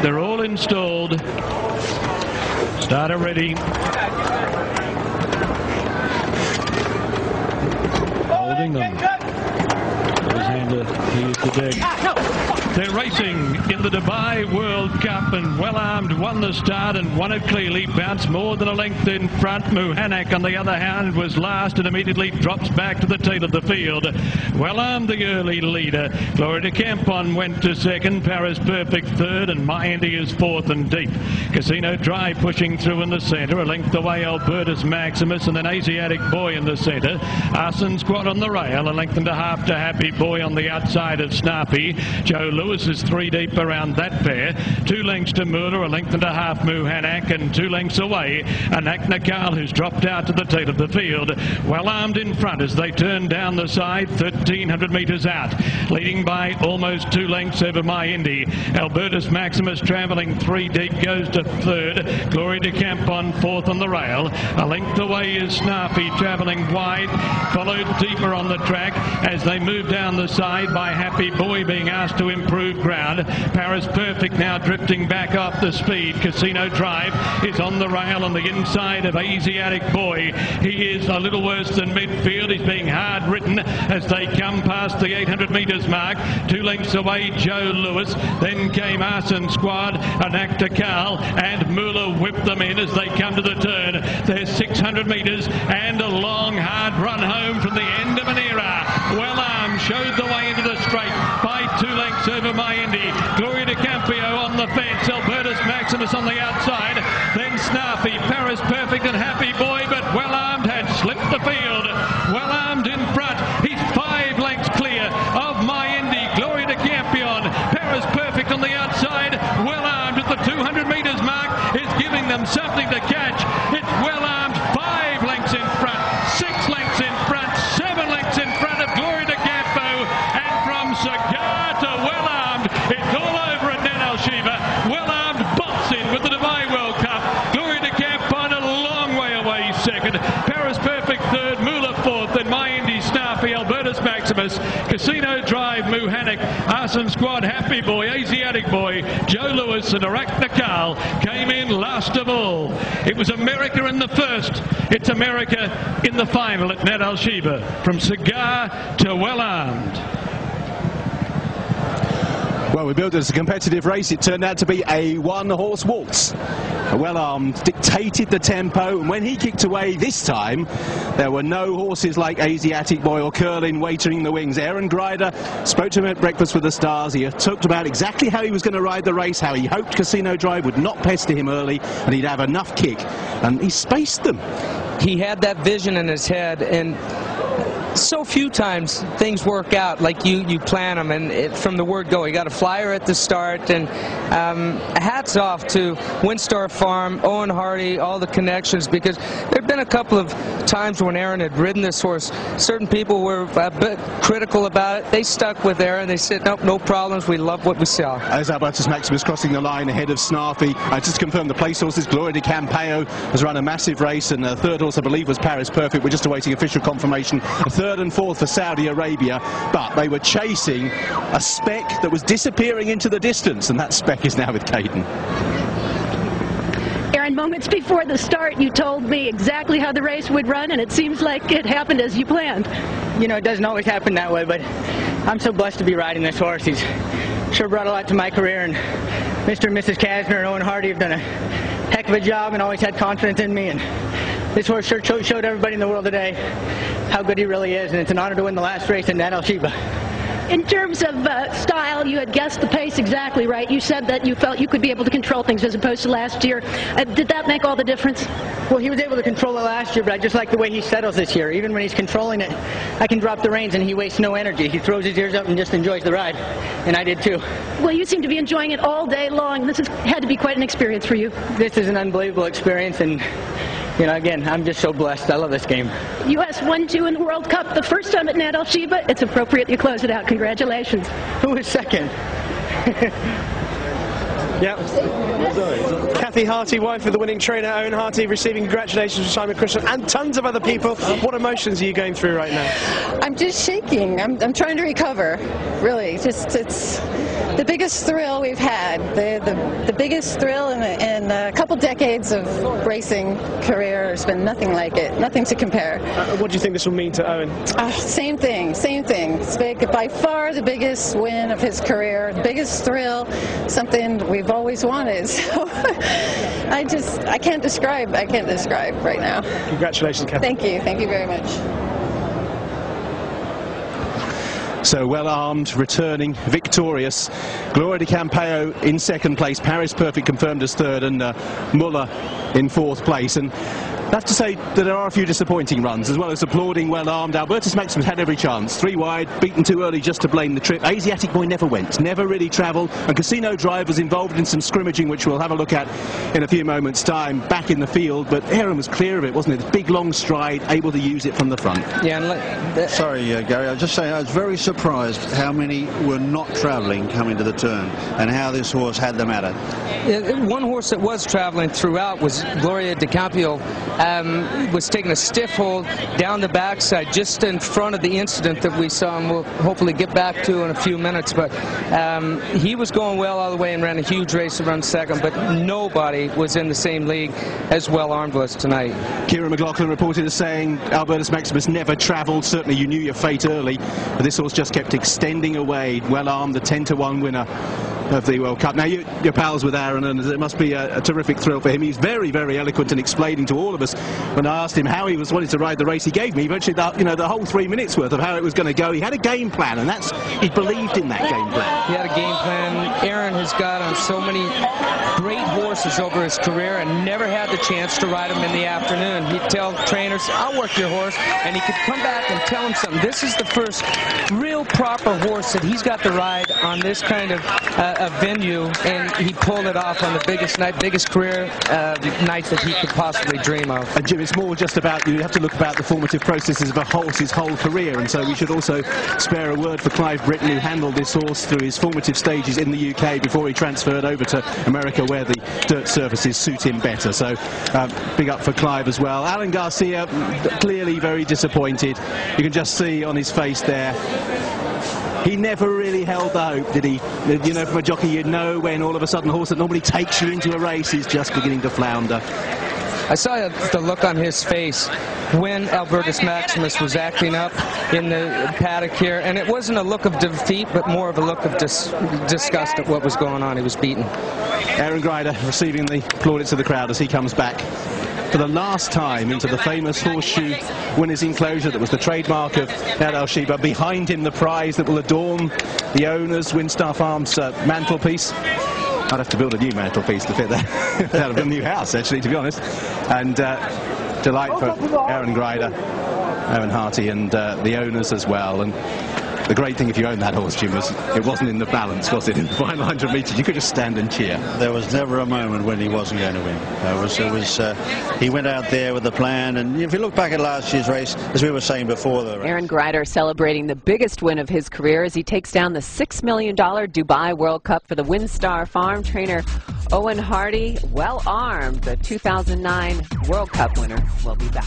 They're all installed. Starter ready. Holding them. His hander, here's the deck. They're racing in the Dubai World Cup, and Well Armed won the start and won it clearly. Bounced more than a length in front. Muhanak, on the other hand, was last and immediately drops back to the tail of the field. Well Armed, the early leader. Gloria De Campeo went to second. Paris Perfect third, and My India's fourth and deep. Casino Drive pushing through in the centre. A length away, Albertus Maximus, and then Asiatic Boy in the centre. Arson Squad on the rail. A length and a half to Happy Boy on the outside of Snarpy. Joe Lewis is 3 deep around that pair. 2 lengths to Muller, a length and a half Muhanak, and 2 lengths away Anak Nakal, who's dropped out to the tail of the field. Well Armed in front as they turn down the side, 1,300 metres out, leading by almost 2 lengths over My Indy. Albertus Maximus travelling 3 deep, goes to third. Gloria De Campeo fourth on the rail. A length away is Snarpy, travelling wide, followed deeper on the track as they move down the side by Happy Boy being asked to improve ground. Paris Perfect now drifting back off the speed. Casino Drive is on the rail on the inside of Asiatic Boy. He is a little worse than midfield. He's being hard ridden as they come past the 800 metres mark. 2 lengths away, Joe Lewis. Then came Arson Squad, Anak Nakal, and Muller whipped them in as they come to the turn. There's 600 metres and a long hard run home from the end of an era. Well Armed showed the way into the straight by 2 lengths over My Indy. Gloria De Campeo on the fence. Albertus Maximus on the outside. Then Snarpy, Paris Perfect and Happy Boy, but Well Armed had slipped the field. Well Armed in front. He's 5 lengths clear of My Indy. Gloria De Campeo, Paris Perfect on the outside. Well Armed at the 200 metres mark is giving them something to catch. It's Well Armed 5 lengths in front, 6 lengths in front, 7 lengths in front of Gloria De Campeo, and from Cigar to Well Armed, it's all over at NAD AL SHEBA. Well Armed bolts in with the Dubai World Cup. Gloria De Campeo a long way away second. Paris Perfect third, Muller fourth, and My Indy, Snarpy, Albertus Maximus, Casino Drive, Muhanak, Arson Squad, Happy Boy, Asiatic Boy, Joe Lewis and Anak Nakal came in last of all. It was America in the first. It's America in the final at NAD AL SHEBA. From Cigar to Well Armed. Well, we built it as a competitive race. It turned out to be a 1-horse waltz. Well Armed dictated the tempo, and when he kicked away this time, there were no horses like Asiatic Boy or Curlin waiting in the wings. Aaron Grider spoke to him at Breakfast with the Stars. He talked about exactly how he was going to ride the race, how he hoped Casino Drive would not pester him early, and he'd have enough kick. And he spaced them. He had that vision in his head, and so few times things work out like you plan them, and from the word go, he got a flyer at the start, and hats off to Windstar Farm, Owen Hardy, all the connections, because there have been a couple of times when Aaron had ridden this horse. Certain people were a bit critical about it. They stuck with Aaron. They said, nope, no problems. We love what we saw. As Albertus Maximus crossing the line ahead of Snarpy. Just to confirm the place horses, Gloria De Campeo has run a massive race, and the third horse, I believe, was Paris Perfect. We're just awaiting official confirmation. A third and fourth for Saudi Arabia, but they were chasing a spec that was disappearing into the distance, and that spec is now with Caden. Aaron, moments before the start, you told me exactly how the race would run, and it seems like it happened as you planned. You know, it doesn't always happen that way, but I'm so blessed to be riding this horse. He's sure brought a lot to my career, and Mr. and Mrs. Kasner and Owen Hardy have done a heck of a job and always had confidence in me, and this horse sure showed everybody in the world today how good he really is, and it's an honor to win the last race in NAD AL SHEBA. In terms of style, you had guessed the pace exactly right. You said that you felt you could be able to control things as opposed to last year. Did that make all the difference? Well, he was able to control it last year, but I just like the way he settles this year. Even when he's controlling it, I can drop the reins and he wastes no energy. He throws his ears up and just enjoys the ride, and I did too. Well, you seem to be enjoying it all day long. This has had to be quite an experience for you. This is an unbelievable experience, and you know, again, I'm just so blessed. I love this game. U.S. 1-2 in the World Cup, the first time at NAD AL SHEBA. It's appropriate you close it out. Congratulations. Who was second? Yep. Kathy Harty, wife of the winning trainer, Owen Harty, receiving congratulations from Simon Christian and tons of other people. What emotions are you going through right now? I'm just shaking. I'm trying to recover. Really, it's The biggest thrill we've had, the biggest thrill in a couple decades of racing career. There's been nothing like it, nothing to compare. What do you think this will mean to Owen? Same thing, same thing. It's big, by far the biggest win of his career, the biggest thrill, something we've always wanted. So I can't describe right now. Congratulations, Kathy. Thank you very much. So well armed, returning, victorious. Gloria De Campeo in second place, Paris Perfect confirmed as third, and Muller in fourth place. And I have to say that there are a few disappointing runs, as well as applauding well armed. Albertus Maximus had every chance. 3 wide, beaten too early just to blame the trip. Asiatic Boy never went, never really travelled. And Casino Drive was involved in some scrimmaging, which we'll have a look at in a few moments' time, back in the field. But Aaron was clear of it, wasn't it? Big long stride, able to use it from the front. Yeah. Sorry, Gary, I was just saying I was very surprised how many were not travelling coming to the turn, and how this horse had them at it. One horse that was traveling throughout was Gloria De Campeo. Was taking a stiff hold down the backside just in front of the incident that we saw, and we'll hopefully get back to in a few minutes. But he was going well all the way and ran a huge race around second, but nobody was in the same league as Well Armed was tonight. Kieran McLaughlin reported as saying Albertus Maximus never travelled. Certainly you knew your fate early, but this horse just kept extending away. Well Armed, the 10-to-1 winner of the World Cup. Now you're pals with Aaron, and it must be a terrific thrill for him. He's very, very eloquent in explaining to all of us. When I asked him how he was wanting to ride the race, he gave me virtually the whole 3 minutes worth of how it was going to go. He had a game plan, and he believed in that game plan. He had a game plan. Aaron has got on so many great horses over his career and never had the chance to ride them in the afternoon. He'd tell trainers, I'll work your horse, and he could come back and tell him something. This is the first real proper horse that he's got to ride on this kind of a venue, and he pulled it off on the biggest night, biggest career night that he could possibly dream of. And Jim, it's more just about, you have to look about the formative processes of a horse's whole career, and so we should also spare a word for Clive Britton, who handled this horse through his formative stages in the UK before he transferred over to America, where the dirt surfaces suit him better. So big up for Clive as well. Alan Garcia, clearly very disappointed. You can just see on his face there, he never really held the hope, did he? You know, from a jockey, you'd know when all of a sudden a horse that normally takes you into a race is just beginning to flounder. I saw the look on his face when Albertus Maximus was acting up in the paddock here, and it wasn't a look of defeat, but more of a look of disgust at what was going on. He was beaten. Aaron Grider receiving the plaudits of the crowd as he comes back for the last time into the famous horseshoe winner's enclosure that was the trademark of NAD AL SHEBA. Behind him, the prize that will adorn the owner's Windstar Farms mantelpiece. I'd have to build a new mantelpiece to fit that out of a new house, actually, to be honest. And delight for Aaron Grider, Owen Harty, and the owners as well. And the great thing, if you own that horse, Jim, was it wasn't in the balance, was it? In the final 100 metres, you could just stand and cheer. There was never a moment when he wasn't going to win. He went out there with a plan, and if you look back at last year's race, as we were saying before the race. Aaron Grider celebrating the biggest win of his career as he takes down the $6 million Dubai World Cup for the Windstar Farm trainer Owen Harty. Well armed, the 2009 World Cup winner, will be back.